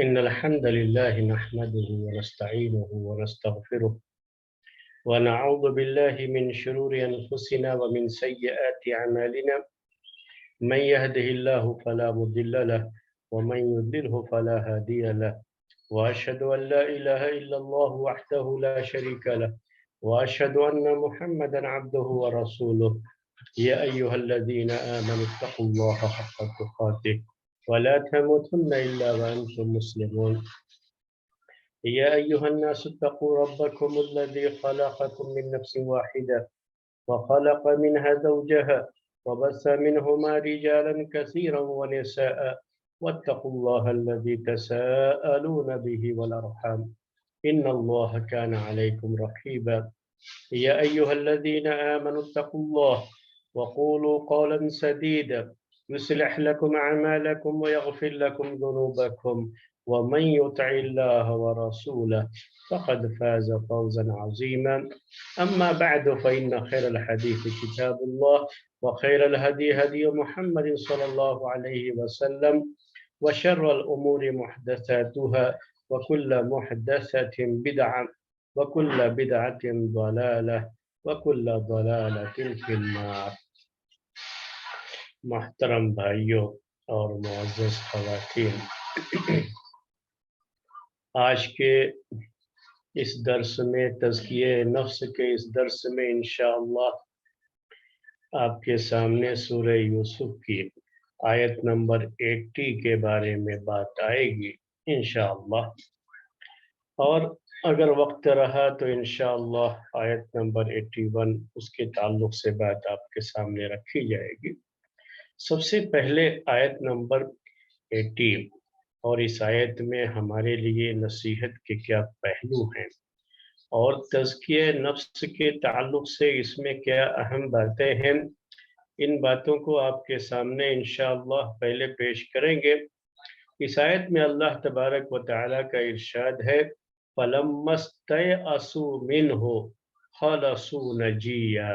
إن الحمد لله نحمده ونستعينه ونستغفره ونعوذ بالله من شرور أنفسنا ومن سيئات أعمالنا من يهده الله فلا مضل له ومن يضلله فلا هادي له وأشهد أن لا إله إلا الله وحده لا شريك له وأشهد أن محمدا عبده ورسوله يا أيها الذين آمنوا اتقوا الله حق تقاته ولا تموتن إلا وأنتم مسلمون يا أيها الناس اتقوا ربكم الذي خلقكم من نفس واحدة وخلق منها زوجها وبث منهما رجالا كثيرا ونساء واتقوا الله الذي تساءلون به والأرحام إن الله كان عليكم رقيبا يا أيها الذين آمنوا اتقوا الله وقولوا قولا سديدا يصلح لكم أعمالكم ويغفر لكم ذنوبكم ومن يطع الله ورسوله فقد فاز فوزا عظيما أما بعد فإن خير الحديث كتاب الله وخير الهدي هدي محمد صلى الله عليه وسلم وشر الأمور محدثاتها وكل محدثة بدعة وكل بدعة ضلالة وكل ضلالة في النار. محترم بھائیوں اور معزز خواتین، آج کے اس درس میں تزکیہ نفس کے اس درس میں انشاءاللہ آپ کے سامنے سورہ یوسف کی آیت نمبر 80 کے بارے میں بات آئے گی انشاءاللہ، اور اگر وقت رہا تو انشاءاللہ آیت نمبر 81 اس کے تعلق سے بات آپ کے سامنے رکھی جائے گی۔ سب سے پہلے آیت نمبر 80 اور اس آیت میں ہمارے لیے نصیحت کے کیا پہلو ہیں اور تزکیہ نفس کے تعلق سے اس میں کیا اہم باتیں ہیں، ان باتوں کو آپ کے سامنے انشاءاللہ پہلے پیش کریں گے۔ اس آیت میں اللہ تبارک و تعالیٰ کا ارشاد ہے فَلَمَّا اسْتَيْأَسُوا مِنْهُ خَلَصُوا نَجِيًّا،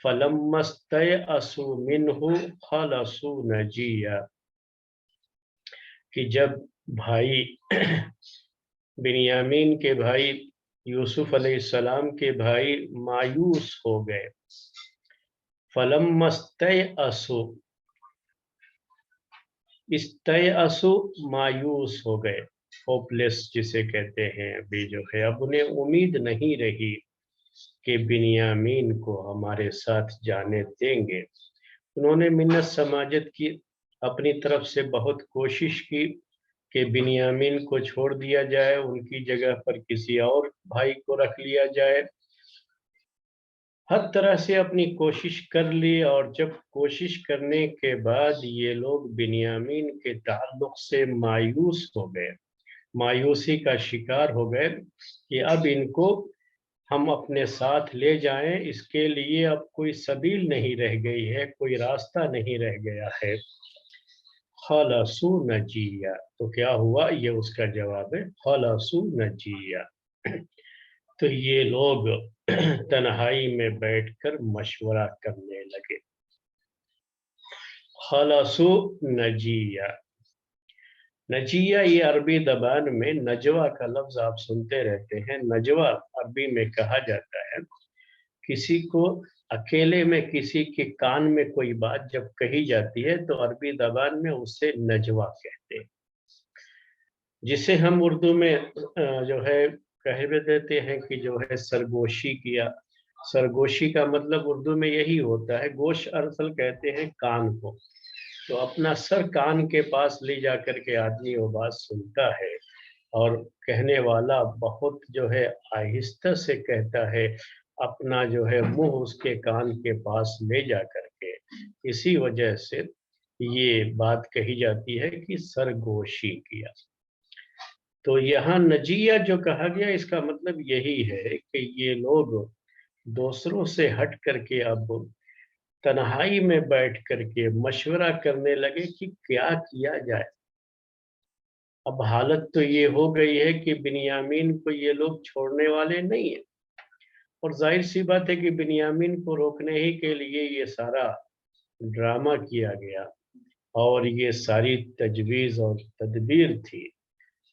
فَلَمَّا اسْتَيْأَسُوا مِنْهُ خَلَصُوا نَجِيًّا، کہ جب بھائی بنیامین کے بھائی یوسف علیہ السلام کے بھائی مایوس ہو گئے، فَلَمَّا اسْتَيْأَسُوا، استیأسوا مایوس ہو گئے، ہوپلیس جسے کہتے ہیں، ابھی جو ہے اب انہیں امید نہیں رہی کہ بنیامین کو ہمارے ساتھ جانے دیں گے۔ انہوں نے منت سماجت کی، اپنی طرف سے بہت کوشش کی کہ بنیامین کو چھوڑ دیا جائے، ان کی جگہ پر کسی اور بھائی کو رکھ لیا جائے، ہر طرح سے اپنی کوشش کر لی، اور جب کوشش کرنے کے بعد یہ لوگ بنیامین کے تعلق سے مایوس ہو گئے، مایوسی کا شکار ہو گئے کہ اب ان کو ہم اپنے ساتھ لے جائیں، اس کے لیے اب کوئی سبیل نہیں رہ گئی ہے، کوئی راستہ نہیں رہ گیا ہے۔ خَلَصُوا نَجِيًّا، تو کیا ہوا؟ یہ اس کا جواب ہے، خَلَصُوا نَجِيًّا، تو یہ لوگ تنہائی میں بیٹھ کر مشورہ کرنے لگے۔ خَلَصُوا نَجِيًّا، نجیہ یہ عربی زبان میں نجوہ کا لفظ آپ سنتے رہتے ہیں۔ نجوہ عربی میں کہا جاتا ہے کسی کو اکیلے میں کسی کے کان میں کوئی بات جب کہی جاتی ہے تو عربی زبان میں اسے نجوہ کہتے ہیں، جسے ہم اردو میں جو ہے کہہ دیتے ہیں کہ جو ہے سرگوشی کیا۔ سرگوشی کا مطلب اردو میں یہی ہوتا ہے، گوش اصل کہتے ہیں کان کو، تو اپنا سر کان کے پاس لے جا کر کے آدمی وہ بات سنتا ہے، اور کہنے والا بہت جو ہے آہستہ سے کہتا ہے، اپنا جو ہے منہ اس کے کان کے پاس لے جا کر کے، اسی وجہ سے یہ بات کہی جاتی ہے کہ سرگوشی کیا۔ تو یہاں نجیہ جو کہا گیا اس کا مطلب یہی ہے کہ یہ لوگ دوسروں سے ہٹ کر کے اب تنہائی میں بیٹھ کر کے مشورہ کرنے لگے کہ کیا کیا جائے۔ اب حالت تو یہ ہو گئی ہے کہ بنیامین کو یہ لوگ چھوڑنے والے نہیں ہیں، اور ظاہر سی بات ہے کہ بنیامین کو روکنے ہی کے لیے یہ سارا ڈرامہ کیا گیا، اور یہ ساری تجویز اور تدبیر تھی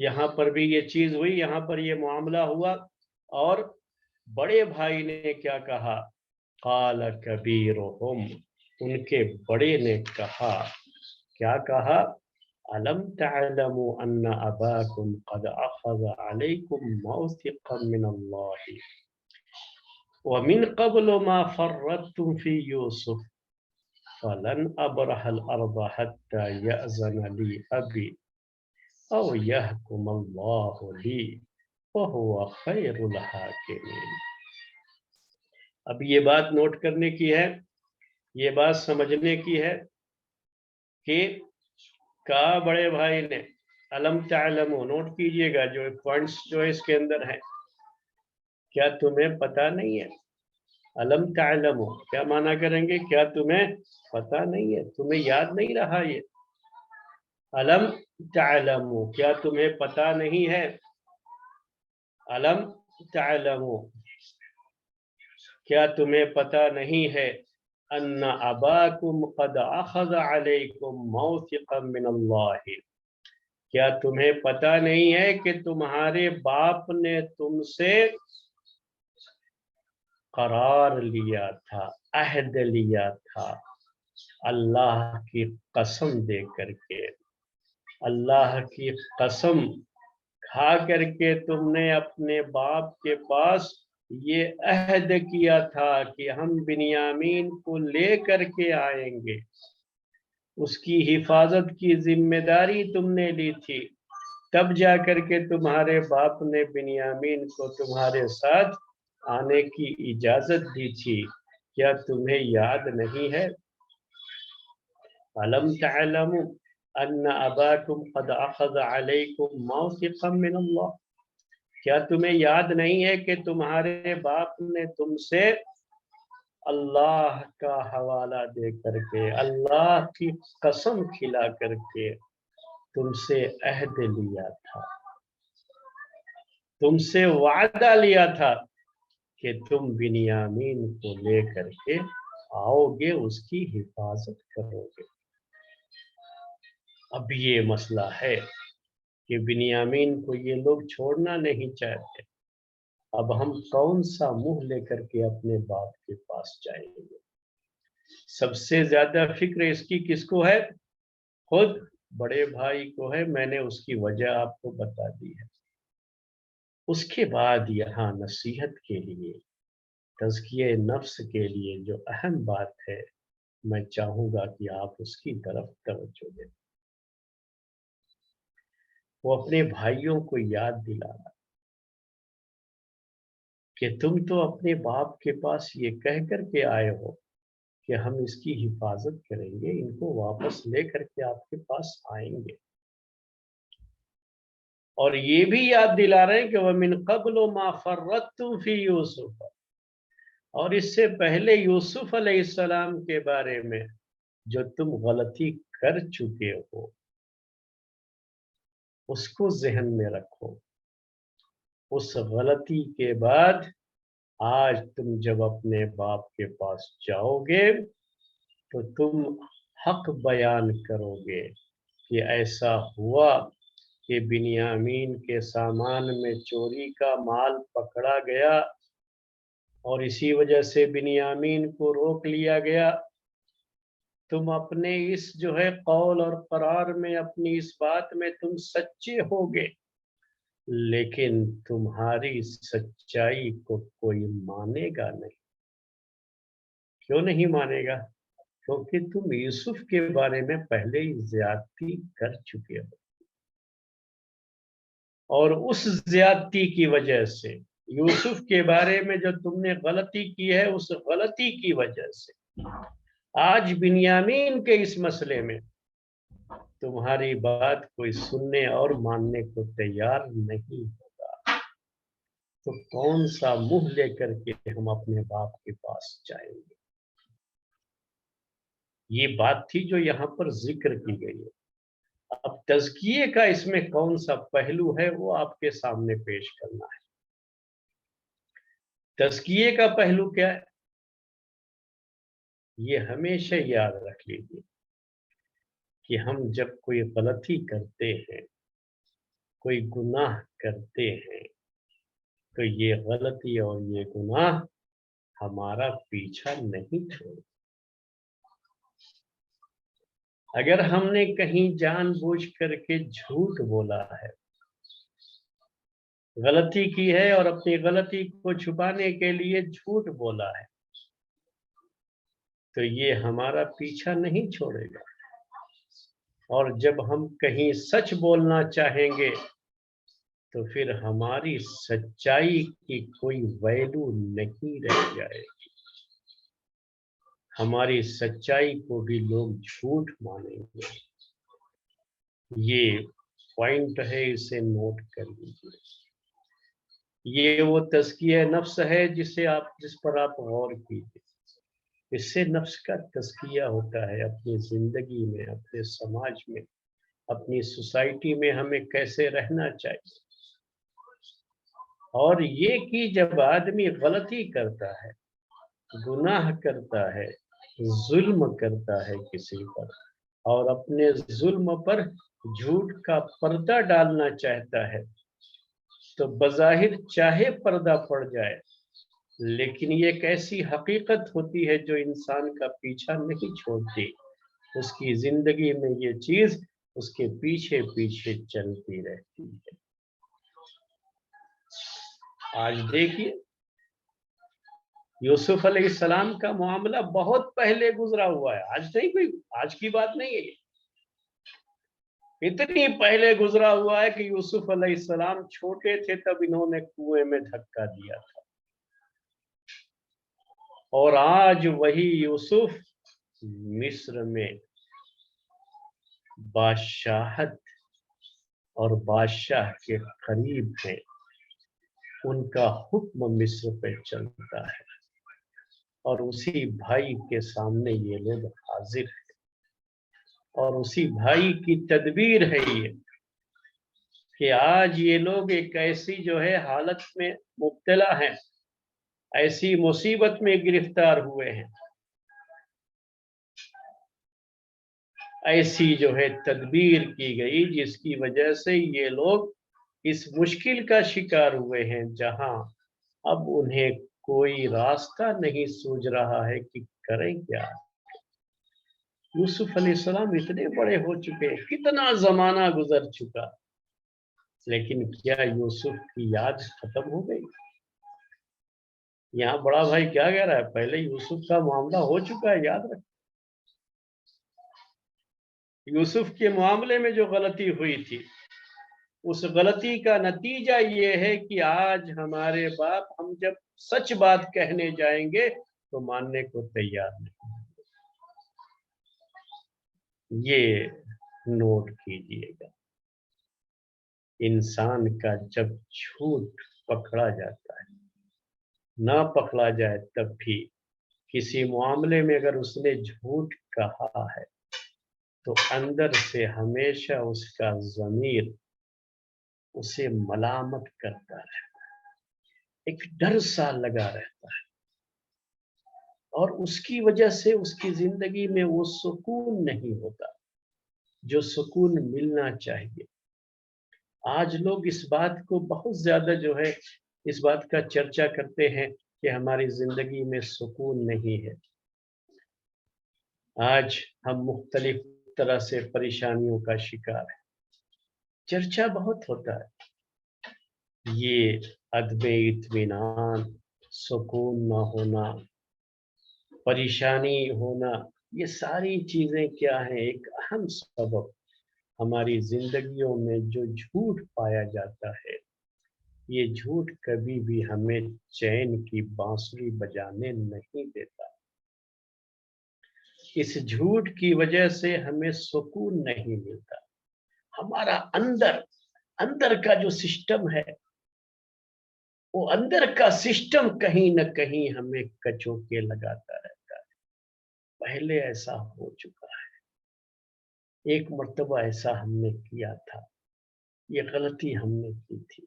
یہاں پر بھی یہ چیز ہوئی، یہاں پر یہ معاملہ ہوا، اور بڑے بھائی نے کیا کہا؟ قال کبیرہم، ان کے بڑے نے کہا، کیا کہا؟ الم تعلموا ان اباکم قد اخذ علیکم موثقا من اللہ ومن قبل ما فرطتم فی یوسف فلن ابرح الارض حتى یأذن لی ابی او یحکم اللہ لی وہو خیر الحاکمین۔ اب یہ بات نوٹ کرنے کی ہے، یہ بات سمجھنے کی ہے کہ کہا بڑے بھائی نے علم تعلمو، نوٹ کیجئے گا جو پوائنٹس جو اس کے اندر ہیں، کیا تمہیں پتا نہیں ہے؟ علم تعلمو کیا معنی کریں گے؟ کیا تمہیں پتا نہیں ہے، تمہیں یاد نہیں رہا یہ؟ علم تعلمو کیا تمہیں پتا نہیں ہے؟ علم تعلمو کیا تمہیں پتا نہیں ہے؟ ان اباکم قد اخذ علیکم موثقا من اللہ، کیا تمہیں پتا نہیں ہے کہ تمہارے باپ نے تم سے قرار لیا تھا، عہد لیا تھا، اللہ کی قسم دے کر کے، اللہ کی قسم کھا کر کے تم نے اپنے باپ کے پاس یہ عہد کیا تھا کہ ہم بنیامین کو لے کر کے آئیں گے، اس کی حفاظت کی ذمہ داری تم نے لی تھی، تب جا کر کے تمہارے باپ نے بنیامین کو تمہارے ساتھ آنے کی اجازت دی تھی، کیا تمہیں یاد نہیں ہے؟ علم تعلموا ان اباکم قد اخذ علیکم موثقا من اللہ، کیا تمہیں یاد نہیں ہے کہ تمہارے باپ نے تم سے اللہ کا حوالہ دے کر کے، اللہ کی قسم کھلا کر کے تم سے عہد لیا تھا، تم سے وعدہ لیا تھا کہ تم بنیامین کو لے کر کے آؤ گے، اس کی حفاظت کرو گے۔ اب یہ مسئلہ ہے کہ بنیامین کو یہ لوگ چھوڑنا نہیں چاہتے، اب ہم کون سا منہ لے کر کے اپنے باپ کے پاس جائیں گے؟ سب سے زیادہ فکر اس کی کس کو ہے؟ خود بڑے بھائی کو ہے، میں نے اس کی وجہ آپ کو بتا دی ہے۔ اس کے بعد یہاں نصیحت کے لیے، تزکیہ نفس کے لیے جو اہم بات ہے، میں چاہوں گا کہ آپ اس کی طرف توجہ دیں۔ وہ اپنے بھائیوں کو یاد دلانا کہ تم تو اپنے باپ کے پاس یہ کہہ کر کے آئے ہو کہ ہم اس کی حفاظت کریں گے، ان کو واپس لے کر کے آپ کے پاس آئیں گے، اور یہ بھی یاد دلا رہے ہیں کہ وَمِن قَبْلُ مَا فَرَّطْتُمْ فِي يُوسُفَ، اور اس سے پہلے یوسف علیہ السلام کے بارے میں جو تم غلطی کر چکے ہو، اس کو ذہن میں رکھو۔ اس غلطی کے بعد آج تم جب اپنے باپ کے پاس جاؤ گے تو تم حق بیان کرو گے کہ ایسا ہوا کہ بنیامین کے سامان میں چوری کا مال پکڑا گیا اور اسی وجہ سے بنیامین کو روک لیا گیا۔ تم اپنے اس جو ہے قول اور قرار میں، اپنی اس بات میں تم سچے ہوگے، لیکن تمہاری سچائی کو کوئی مانے گا نہیں۔ کیوں نہیں مانے گا؟ کیونکہ تم یوسف کے بارے میں پہلے ہی زیادتی کر چکے ہو، اور اس زیادتی کی وجہ سے، یوسف کے بارے میں جو تم نے غلطی کی ہے، اس غلطی کی وجہ سے آج بنیامین کے اس مسئلے میں تمہاری بات کوئی سننے اور ماننے کو تیار نہیں ہوگا، تو کون سا منہ لے کر کے ہم اپنے باپ کے پاس جائیں گے؟ یہ بات تھی جو یہاں پر ذکر کی گئی ہے۔ اب تزکیے کا اس میں کون سا پہلو ہے وہ آپ کے سامنے پیش کرنا ہے۔ تزکیے کا پہلو کیا ہے؟ یہ ہمیشہ یاد رکھ لیجیے کہ ہم جب کوئی غلطی کرتے ہیں کوئی گناہ کرتے ہیں تو یہ غلطی اور یہ گناہ ہمارا پیچھا نہیں چھوڑے. اگر ہم نے کہیں جان بوجھ کر کے جھوٹ بولا ہے، غلطی کی ہے اور اپنی غلطی کو چھپانے کے لیے جھوٹ بولا ہے، تو یہ ہمارا پیچھا نہیں چھوڑے گا. اور جب ہم کہیں سچ بولنا چاہیں گے تو پھر ہماری سچائی کی کوئی ویلو نہیں رہ جائے گی. ہماری سچائی کو بھی لوگ جھوٹ مانیں گے. یہ پوائنٹ ہے، اسے نوٹ کر لیجیے. یہ وہ تزکیہ نفس ہے جس پر آپ غور کیجیے. اس سے نفس کا تزکیہ ہوتا ہے. اپنی زندگی میں، اپنے سماج میں، اپنی سوسائٹی میں ہمیں کیسے رہنا چاہیے. اور یہ کہ جب آدمی غلطی کرتا ہے، گناہ کرتا ہے، ظلم کرتا ہے کسی پر، اور اپنے ظلم پر جھوٹ کا پردہ ڈالنا چاہتا ہے، تو بظاہر چاہے پردہ پڑ جائے، لیکن یہ ایک ایسی حقیقت ہوتی ہے جو انسان کا پیچھا نہیں چھوڑتی. اس کی زندگی میں یہ چیز اس کے پیچھے پیچھے چلتی رہتی ہے. آج دیکھیے، یوسف علیہ السلام کا معاملہ بہت پہلے گزرا ہوا ہے. آج کی بات نہیں ہے. اتنی پہلے گزرا ہوا ہے کہ یوسف علیہ السلام چھوٹے تھے تب انہوں نے کنویں میں دھکا دیا تھا. اور آج وہی یوسف مصر میں بادشاہت اور بادشاہ کے قریب ہیں. ان کا حکم مصر پہ چلتا ہے، اور اسی بھائی کے سامنے یہ لوگ حاضر ہیں. اور اسی بھائی کی تدبیر ہے یہ کہ آج یہ لوگ ایک ایسی جو ہے حالت میں مبتلا ہیں، ایسی مصیبت میں گرفتار ہوئے ہیں، ایسی جو ہے تدبیر کی گئی جس کی وجہ سے یہ لوگ اس مشکل کا شکار ہوئے ہیں جہاں اب انہیں کوئی راستہ نہیں سوچ رہا ہے کہ کریں کیا. یوسف علیہ السلام اتنے بڑے ہو چکے، کتنا زمانہ گزر چکا، لیکن کیا یوسف کی یاد ختم ہو گئی؟ یہاں بڑا بھائی کیا کہہ رہا ہے؟ پہلے یوسف کا معاملہ ہو چکا ہے، یاد رکھ. یوسف کے معاملے میں جو غلطی ہوئی تھی، اس غلطی کا نتیجہ یہ ہے کہ آج ہمارے باپ ہم جب سچ بات کہنے جائیں گے تو ماننے کو تیار نہیں. یہ نوٹ کیجئے گا. انسان کا جب جھوٹ پکڑا جاتا ہے، نہ پکڑا جائے تب بھی کسی معاملے میں اگر اس نے جھوٹ کہا ہے تو اندر سے ہمیشہ اس کا ضمیر اسے ملامت کرتا رہتا ہے، ایک ڈر سا لگا رہتا ہے، اور اس کی وجہ سے اس کی زندگی میں وہ سکون نہیں ہوتا جو سکون ملنا چاہیے. آج لوگ اس بات کو بہت زیادہ جو ہے اس بات کا چرچا کرتے ہیں کہ ہماری زندگی میں سکون نہیں ہے. آج ہم مختلف طرح سے پریشانیوں کا شکار ہیں. چرچا بہت ہوتا ہے. یہ عدم اطمینان، سکون نہ ہونا، پریشانی ہونا، یہ ساری چیزیں کیا ہیں؟ ایک اہم سبب ہماری زندگیوں میں جو جھوٹ پایا جاتا ہے. یہ جھوٹ کبھی بھی ہمیں چین کی بانسری بجانے نہیں دیتا. اس جھوٹ کی وجہ سے ہمیں سکون نہیں ملتا. ہمارا اندر کا جو سسٹم ہے، وہ اندر کا سسٹم کہیں نہ کہیں ہمیں کچوکے لگاتا رہتا ہے. پہلے ایسا ہو چکا ہے، ایک مرتبہ ایسا ہم نے کیا تھا، یہ غلطی ہم نے کی تھی.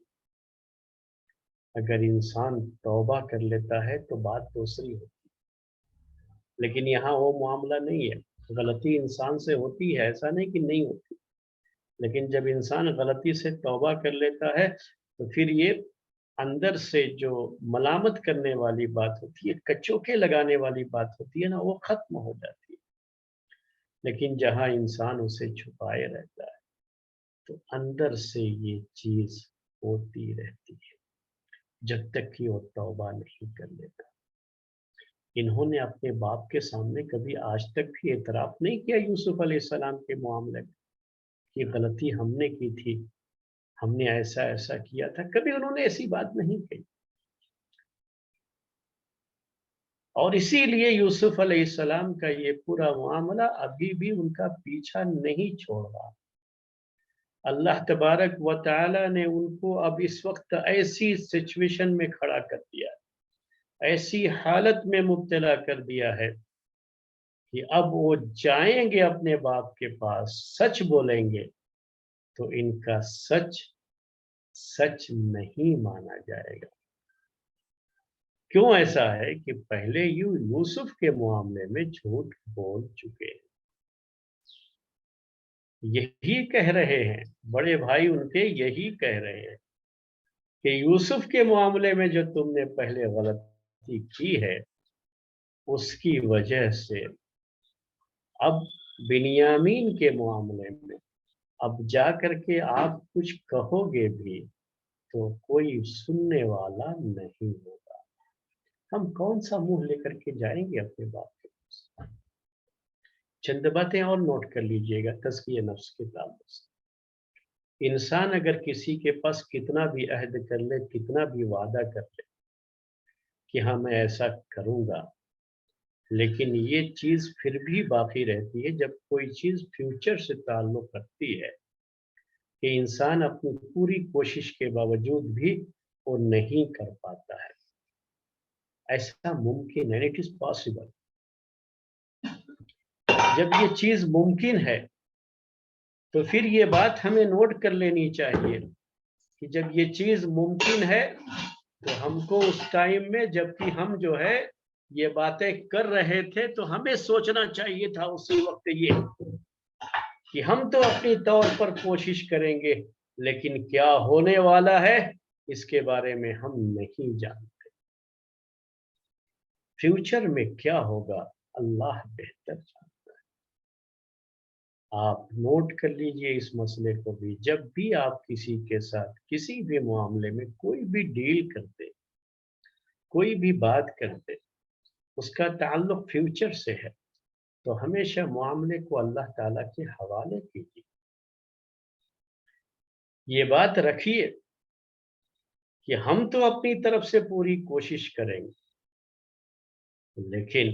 اگر انسان توبہ کر لیتا ہے تو بات دوسری ہوتی، لیکن یہاں وہ معاملہ نہیں ہے. غلطی انسان سے ہوتی ہے، ایسا نہیں کہ نہیں ہوتی، لیکن جب انسان غلطی سے توبہ کر لیتا ہے تو پھر یہ اندر سے جو ملامت کرنے والی بات ہوتی ہے، کچوکے لگانے والی بات ہوتی ہے نا، وہ ختم ہو جاتی ہے۔ لیکن جہاں انسان اسے چھپائے رہتا ہے تو اندر سے یہ چیز ہوتی رہتی ہے جب تک کہ وہ توبہ نہیں کر لیتا۔ انہوں نے اپنے باپ کے سامنے کبھی آج تک بھی اعتراف نہیں کیا یوسف علیہ السلام کے معاملے میں کہ غلطی ہم نے کی تھی، ہم نے ایسا ایسا کیا تھا، کبھی انہوں نے ایسی بات نہیں کہی۔ اور اسی لیے یوسف علیہ السلام کا یہ پورا معاملہ ابھی بھی ان کا پیچھا نہیں چھوڑ رہا۔ اللہ تبارک و تعالی نے ان کو اب اس وقت ایسی سچویشن میں کھڑا کر دیا، ایسی حالت میں مبتلا کر دیا ہے کہ اب وہ جائیں گے اپنے باپ کے پاس، سچ بولیں گے تو ان کا سچ سچ نہیں مانا جائے گا۔ کیوں ایسا ہے کہ پہلے یوسف کے معاملے میں جھوٹ بول چکے ہیں، یہی کہہ رہے ہیں بڑے بھائی ان کے، یہی کہہ رہے ہیں کہ یوسف کے معاملے میں جو تم نے پہلے غلطی کی ہے اس کی وجہ سے اب بنیامین کے معاملے میں اب جا کر کے آپ کچھ کہو گے بھی تو کوئی سننے والا نہیں ہوگا۔ ہم کون سا منہ لے کر کے جائیں گے اپنے باپ کے پاس؟ چند باتیں اور نوٹ کر لیجئے گا تزکیہ نفس کے تعلق سے۔ انسان اگر کسی کے پاس کتنا بھی عہد کر لے، کتنا بھی وعدہ کر لے کہ ہاں میں ایسا کروں گا، لیکن یہ چیز پھر بھی باقی رہتی ہے جب کوئی چیز فیوچر سے تعلق رکھتی ہے کہ انسان اپنی پوری کوشش کے باوجود بھی وہ نہیں کر پاتا ہے۔ ایسا ممکن ہے، اٹ از پاسبل۔ جب یہ چیز ممکن ہے تو پھر یہ بات ہمیں نوٹ کر لینی چاہیے کہ جب یہ چیز ممکن ہے تو ہم کو اس ٹائم میں جبکہ ہم جو ہے یہ باتیں کر رہے تھے تو ہمیں سوچنا چاہیے تھا اسی وقت یہ کہ ہم تو اپنی طور پر کوشش کریں گے، لیکن کیا ہونے والا ہے اس کے بارے میں ہم نہیں جانتے۔ فیوچر میں کیا ہوگا اللہ بہتر جانتا ہے۔ آپ نوٹ کر لیجئے اس مسئلے کو بھی، جب بھی آپ کسی کے ساتھ کسی بھی معاملے میں کوئی بھی ڈیل کرتے، کوئی بھی بات کرتے، اس کا تعلق فیوچر سے ہے تو ہمیشہ معاملے کو اللہ تعالیٰ کے حوالے کیجیے۔ یہ بات رکھیے کہ ہم تو اپنی طرف سے پوری کوشش کریں گے، لیکن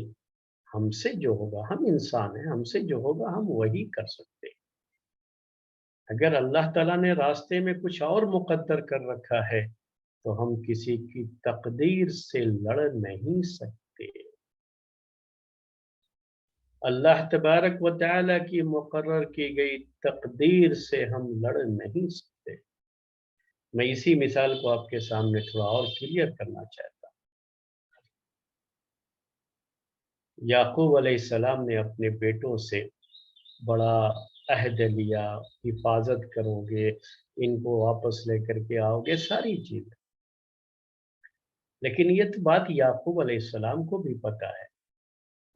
ہم سے جو ہوگا، ہم انسان ہیں، ہم سے جو ہوگا ہم وہی کر سکتے ہیں۔ اگر اللہ تعالیٰ نے راستے میں کچھ اور مقدر کر رکھا ہے تو ہم کسی کی تقدیر سے لڑ نہیں سکتے۔ اللہ تبارک و تعالیٰ کی مقرر کی گئی تقدیر سے ہم لڑ نہیں سکتے۔ میں اسی مثال کو آپ کے سامنے تھوڑا اور کلیئر کرنا چاہتا ہوں۔ یعقوب علیہ السلام نے اپنے بیٹوں سے بڑا عہد لیا، حفاظت کرو گے، ان کو واپس لے کر کے آؤ گے، ساری چیزیں۔ لیکن یہ تو بات یعقوب علیہ السلام کو بھی پتا ہے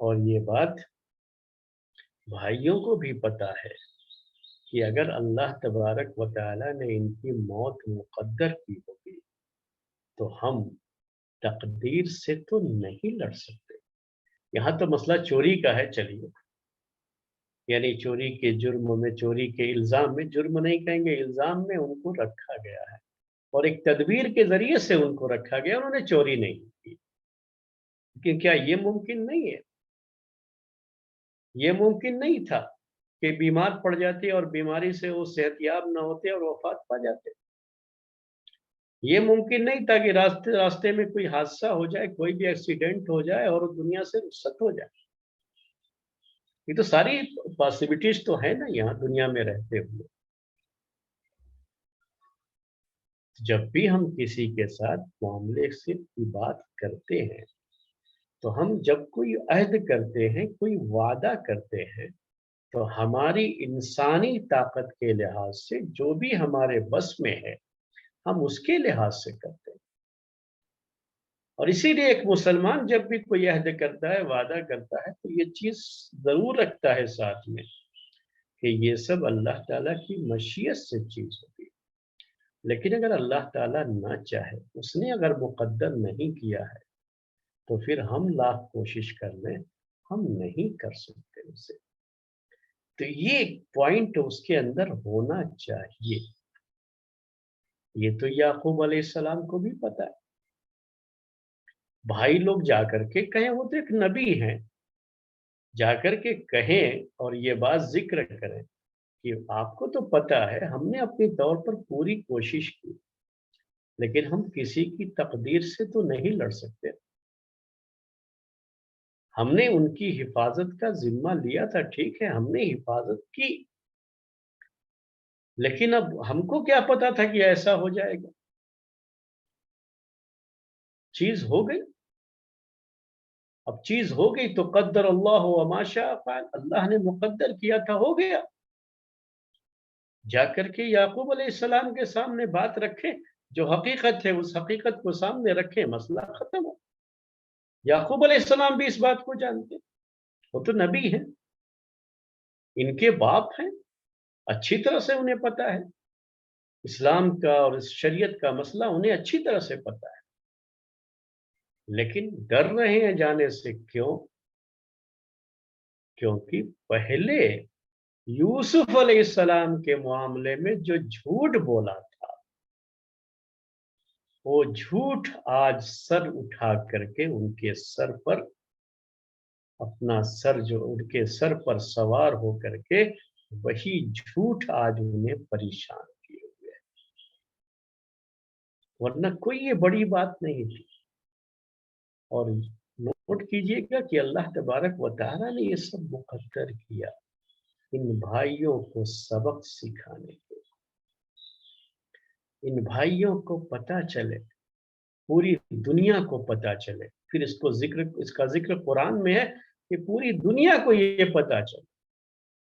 اور یہ بات بھائیوں کو بھی پتا ہے کہ اگر اللہ تبارک و تعالی نے ان کی موت مقدر کی ہوگی تو ہم تقدیر سے تو نہیں لڑ سکتے۔ یہاں تو مسئلہ چوری کا ہے، چلیے، یعنی چوری کے جرم میں، چوری کے الزام میں، جرم نہیں کہیں گے، الزام میں ان کو رکھا گیا ہے اور ایک تدبیر کے ذریعے سے ان کو رکھا گیا، انہوں نے چوری نہیں کی۔ لیکن کیا یہ ممکن نہیں ہے؟ یہ ممکن نہیں تھا کہ بیمار پڑ جاتے اور بیماری سے وہ صحت یاب نہ ہوتے اور وفات پا جاتے۔ یہ ممکن نہیں تھا کہ راستے میں کوئی حادثہ ہو جائے، کوئی بھی ایکسیڈنٹ ہو جائے اور دنیا سے رخصت ہو جائے۔ یہ تو ساری پاسبلٹیز تو ہے نا یہاں دنیا میں رہتے ہوئے۔ جب بھی ہم کسی کے ساتھ معاملے سے بات کرتے ہیں تو ہم جب کوئی عہد کرتے ہیں، کوئی وعدہ کرتے ہیں تو ہماری انسانی طاقت کے لحاظ سے جو بھی ہمارے بس میں ہے ہم اس کے لحاظ سے کرتے ہیں. اور اسی لیے ایک مسلمان جب بھی کوئی عہد کرتا ہے، وعدہ کرتا ہے، تو یہ چیز ضرور رکھتا ہے ساتھ میں کہ یہ سب اللہ تعالیٰ کی مشیت سے چیز ہوگی. لیکن اگر اللہ تعالیٰ نہ چاہے، اس نے اگر مقدر نہیں کیا ہے، تو پھر ہم لاکھ کوشش کر لیں، ہم نہیں کر سکتے اسے. تو یہ ایک پوائنٹ اس کے اندر ہونا چاہیے. یہ تو یعقوب علیہ السلام کو بھی پتا ہے. بھائی لوگ جا کر کے کہیں، وہ تو ایک نبی ہیں، جا کر کے کہیں اور یہ بات ذکر کریں کہ آپ کو تو پتا ہے ہم نے اپنی طور پر پوری کوشش کی، لیکن ہم کسی کی تقدیر سے تو نہیں لڑ سکتے. ہم نے ان کی حفاظت کا ذمہ لیا تھا، ٹھیک ہے، ہم نے حفاظت کی، لیکن اب ہم کو کیا پتا تھا کہ ایسا ہو جائے گا. چیز ہو گئی. اب چیز ہو گئی تو قدر اللہ وما شاء فعل، اللہ نے مقدر کیا تھا، ہو گیا. جا کر کے یعقوب علیہ السلام کے سامنے بات رکھیں، جو حقیقت ہے اس حقیقت کو سامنے رکھیں، مسئلہ ختم ہو. یعقوب علیہ السلام بھی اس بات کو جانتے، وہ تو نبی ہیں، ان کے باپ ہیں، اچھی طرح سے انہیں پتا ہے اسلام کا اور اس شریعت کا مسئلہ انہیں اچھی طرح سے پتا ہے. لیکن ڈر رہے ہیں جانے سے. کیوں؟ کیونکہ پہلے یوسف علیہ السلام کے معاملے میں جو جھوٹ بولا تھا، وہ جھوٹ آج سر اٹھا کر کے ان کے سر پر، اپنا سر جو ان کے سر پر سوار ہو کر کے، وہی جھوٹ آج انہیں پریشان کیے ہوئے ہے. ورنہ کوئی یہ بڑی بات نہیں تھی. اور نوٹ کیجئے گا کہ اللہ تبارک و تعالیٰ نے یہ سب مقدر کیا ان بھائیوں کو سبق سکھانے کے. ان بھائیوں کو پتا چلے، پوری دنیا کو پتا چلے. پھر اس کا ذکر قرآن میں ہے کہ پوری دنیا کو یہ پتا چلے،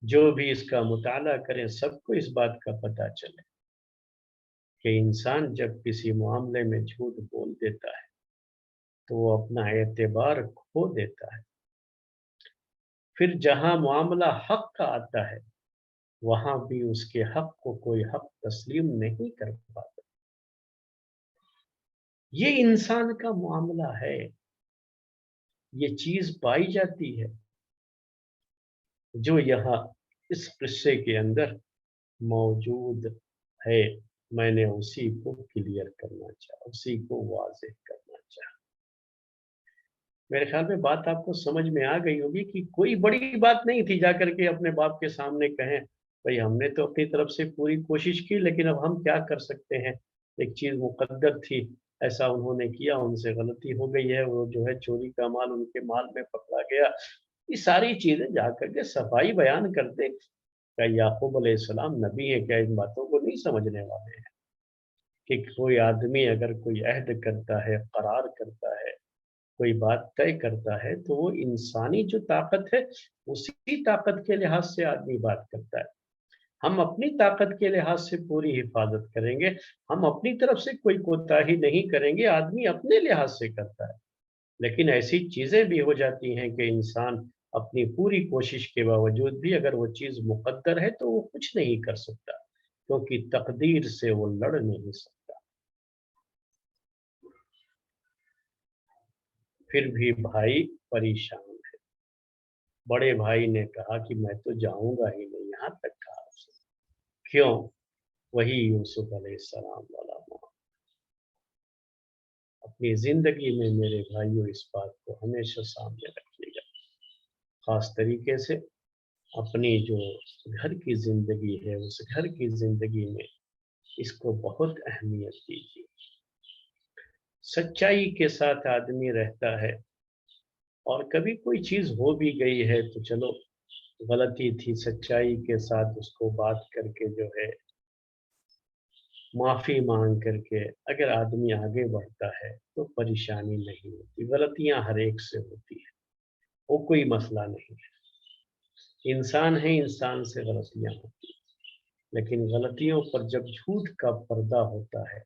جو بھی اس کا مطالعہ کریں سب کو اس بات کا پتا چلے کہ انسان جب کسی معاملے میں جھوٹ بول دیتا ہے تو وہ اپنا اعتبار کھو دیتا ہے. پھر جہاں معاملہ حق کا آتا ہے وہاں بھی اس کے حق کو کوئی حق تسلیم نہیں کر پاتا. یہ انسان کا معاملہ ہے. یہ چیز پائی جاتی ہے جو یہاں اس قصے کے اندر موجود ہے. میں نے اسی کو کلیئر کرنا چاہا، اسی کو واضح کرنا چاہا. میرے خیال میں بات آپ کو سمجھ میں آ گئی ہوگی کہ کوئی بڑی بات نہیں تھی جا کر کے اپنے باپ کے سامنے کہیں بھئی ہم نے تو اپنی طرف سے پوری کوشش کی، لیکن اب ہم کیا کر سکتے ہیں، ایک چیز مقدر تھی، ایسا انہوں نے کیا، ان سے غلطی ہو گئی ہے، وہ جو ہے چوری کا مال ان کے مال میں پکڑا گیا. یہ ساری چیزیں جا کر کے صفائی بیان کرتے. کیا یعقوب علیہ السلام نبی ہے؟ کیا ان باتوں کو نہیں سمجھنے والے ہیں کہ کوئی آدمی اگر کوئی عہد کرتا ہے، قرار کرتا ہے، کوئی بات طے کرتا ہے، تو وہ انسانی جو طاقت ہے اسی طاقت کے لحاظ سے آدمی بات کرتا ہے. ہم اپنی طاقت کے لحاظ سے پوری حفاظت کریں گے، ہم اپنی طرف سے کوئی کوتاہی نہیں کریں گے. آدمی اپنے لحاظ سے کرتا ہے، لیکن ایسی چیزیں بھی ہو جاتی ہیں کہ انسان اپنی پوری کوشش کے باوجود بھی اگر وہ چیز مقدر ہے تو وہ کچھ نہیں کر سکتا، کیونکہ تقدیر سے وہ لڑ نہیں سکتا. پھر بھی بھائی پریشان ہے. بڑے بھائی نے کہا کہ میں تو جاؤں گا ہی نہیں. یہاں تک کہا اس نے. کیوں؟ وہی یوسف علیہ السلام والا موقع. اپنی زندگی میں میرے بھائیوں اس بات کو ہمیشہ سامنے رکھیے گا. خاص طریقے سے اپنی جو گھر کی زندگی ہے اس گھر کی زندگی میں اس کو بہت اہمیت دیجیے. سچائی کے ساتھ آدمی رہتا ہے، اور کبھی کوئی چیز ہو بھی گئی ہے تو چلو غلطی تھی، سچائی کے ساتھ اس کو بات کر کے جو ہے معافی مانگ کر کے اگر آدمی آگے بڑھتا ہے تو پریشانی نہیں ہوتی. غلطیاں ہر ایک سے ہوتی ہیں، وہ کوئی مسئلہ نہیں ہے. انسان ہے، انسان سے غلطیاں ہوتی ہیں، لیکن غلطیوں پر جب جھوٹ کا پردہ ہوتا ہے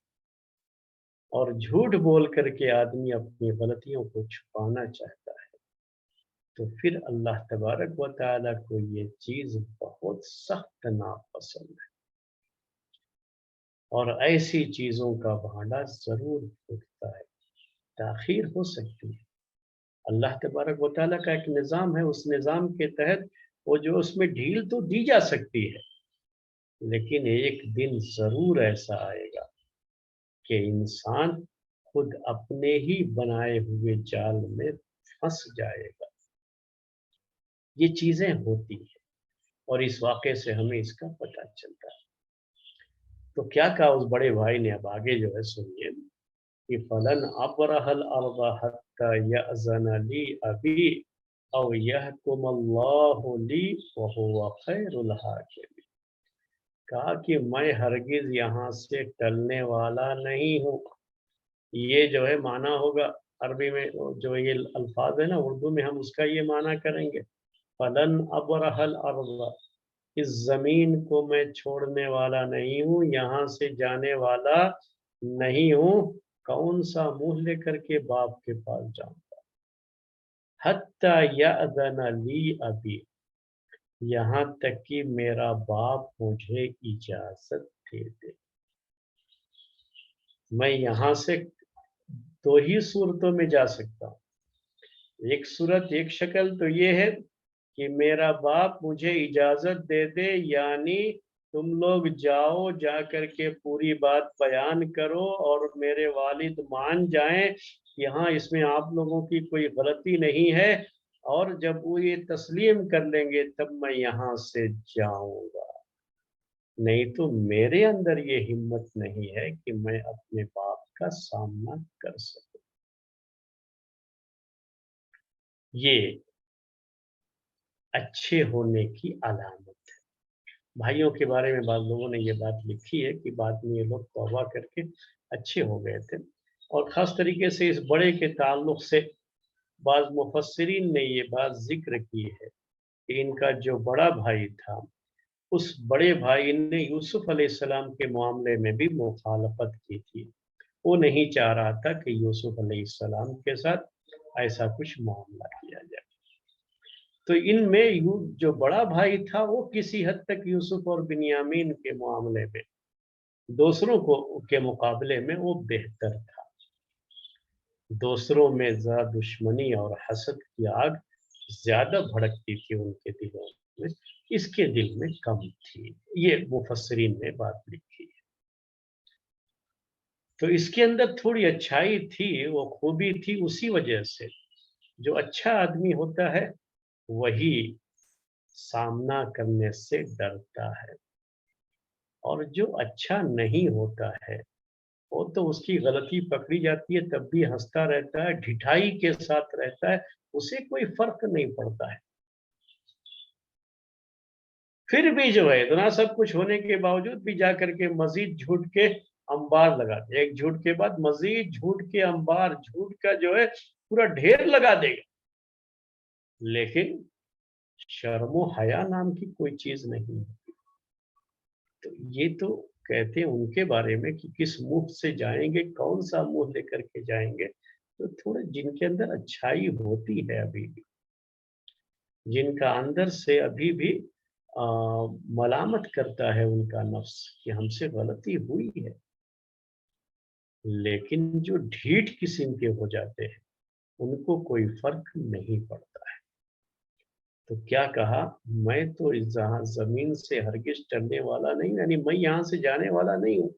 اور جھوٹ بول کر کے آدمی اپنی غلطیوں کو چھپانا چاہتا ہے تو پھر اللہ تبارک و تعالیٰ کو یہ چیز بہت سخت ناپسند ہے، اور ایسی چیزوں کا بھانڈا ضرور پھوٹتا ہے، تاخیر ہو سکتی ہے۔ اللہ تبارک و تعالیٰ کا ایک نظام ہے، اس نظام کے تحت وہ جو اس میں ڈھیل تو دی جا سکتی ہے، لیکن ایک دن ضرور ایسا آئے گا کہ انسان خود اپنے ہی بنائے ہوئے جال میں پھنس جائے گا۔ یہ چیزیں ہوتی ہیں اور اس واقعے سے ہمیں اس کا پتہ چلتا ہے۔ تو کیا کہا اس بڑے بھائی نے، اب آگے جو ہے سنیے کہ فلن ابرح الارض حتى يأذن لي ابي او يحكم الله لي وهو خير الحاكمين، کہا کہ میں ہرگز یہاں سے ٹلنے والا نہیں ہوں۔ یہ جو ہے معنی ہوگا عربی میں، جو یہ الفاظ ہے نا اردو میں ہم اس کا یہ معنی کریں گے، فلن ابرح الارض، اس زمین کو میں چھوڑنے والا نہیں ہوں، یہاں سے جانے والا نہیں ہوں۔ کون سا منہ لے کر کے باپ کے پاس جاؤں گا؟ حتی یأذن لی ابی، یہاں تک کہ میرا باپ مجھے اجازت دے دے۔ میں یہاں سے دو ہی صورتوں میں جا سکتا ہوں، ایک صورت، ایک شکل تو یہ ہے کہ میرا باپ مجھے اجازت دے دے، یعنی تم لوگ جاؤ، جا کر کے پوری بات بیان کرو اور میرے والد مان جائیں یہاں اس میں آپ لوگوں کی کوئی غلطی نہیں ہے، اور جب وہ یہ تسلیم کر لیں گے تب میں یہاں سے جاؤں گا، نہیں تو میرے اندر یہ ہمت نہیں ہے کہ میں اپنے باپ کا سامنا کر سکوں۔ یہ اچھے ہونے کی علامت ہے۔ بھائیوں کے بارے میں بعض لوگوں نے یہ بات لکھی ہے کہ بعد میں یہ لوگ توبہ کر کے اچھے ہو گئے تھے، اور خاص طریقے سے اس بڑے کے تعلق سے بعض مفسرین نے یہ بات ذکر کی ہے کہ ان کا جو بڑا بھائی تھا، اس بڑے بھائی نے یوسف علیہ السلام کے معاملے میں بھی مخالفت کی تھی، وہ نہیں چاہ رہا تھا کہ یوسف علیہ السلام کے ساتھ ایسا کچھ معاملہ کیا جائے، تو ان میں جو بڑا بھائی تھا وہ کسی حد تک یوسف اور بنیامین کے معاملے میں دوسروں کے مقابلے میں وہ بہتر تھا، دوسروں میں زیادہ دشمنی اور حسد کی آگ زیادہ بھڑکتی تھی ان کے دلوں میں، اس کے دل میں کم تھی، یہ مفسرین نے بات لکھی ہے۔ تو اس کے اندر تھوڑی اچھائی تھی، وہ خوبی تھی، اسی وجہ سے جو اچھا آدمی ہوتا ہے وہی سامنا کرنے سے ڈرتا ہے، اور جو اچھا نہیں ہوتا ہے وہ تو اس کی غلطی پکڑی جاتی ہے تب بھی ہنستا رہتا ہے، ڈھٹائی کے ساتھ رہتا ہے، اسے کوئی فرق نہیں پڑتا ہے، پھر بھی جو ہے اتنا سب کچھ ہونے کے باوجود بھی جا کر کے مزید جھوٹ کے انبار لگاتے، ایک جھوٹ کے بعد مزید جھوٹ کے انبار، جھوٹ کا جو ہے پورا ڈھیر لگا دے گا، لیکن شرم و حیا نام کی کوئی چیز نہیں ہے۔ تو یہ تو کہتے ہیں ان کے بارے میں کہ کس منہ سے جائیں گے، کون سا منہ لے کر کے جائیں گے، تو تھوڑے جن کے اندر اچھائی ہوتی ہے ابھی بھی، جن کا اندر سے ابھی بھی ملامت کرتا ہے ان کا نفس کہ ہم سے غلطی ہوئی ہے، لیکن جو ڈھیٹ قسم کے ہو جاتے ہیں ان کو کوئی فرق نہیں پڑتا ہے۔ تو کیا کہا، میں تو اس زمین سے ہرگز ٹلنے والا نہیں، یعنی میں یہاں سے جانے والا نہیں ہوں،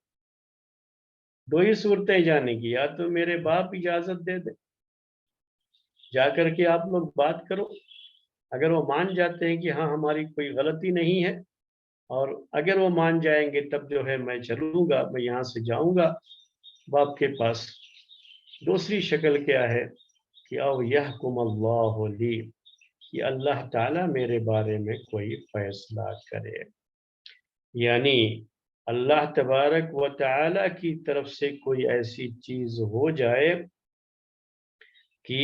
دو ہی صورتیں جانے کی، یا تو میرے باپ اجازت دے دے، جا کر کے آپ لوگ بات کرو، اگر وہ مان جاتے ہیں کہ ہاں ہماری کوئی غلطی نہیں ہے، اور اگر وہ مان جائیں گے تب جو ہے میں چلوں گا، میں یہاں سے جاؤں گا باپ کے پاس۔ دوسری شکل کیا ہے کہ او یحکم اللہ لی، کہ اللہ تعالیٰ میرے بارے میں کوئی فیصلہ کرے، یعنی اللہ تبارک و تعالیٰ کی طرف سے کوئی ایسی چیز ہو جائے کہ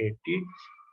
80।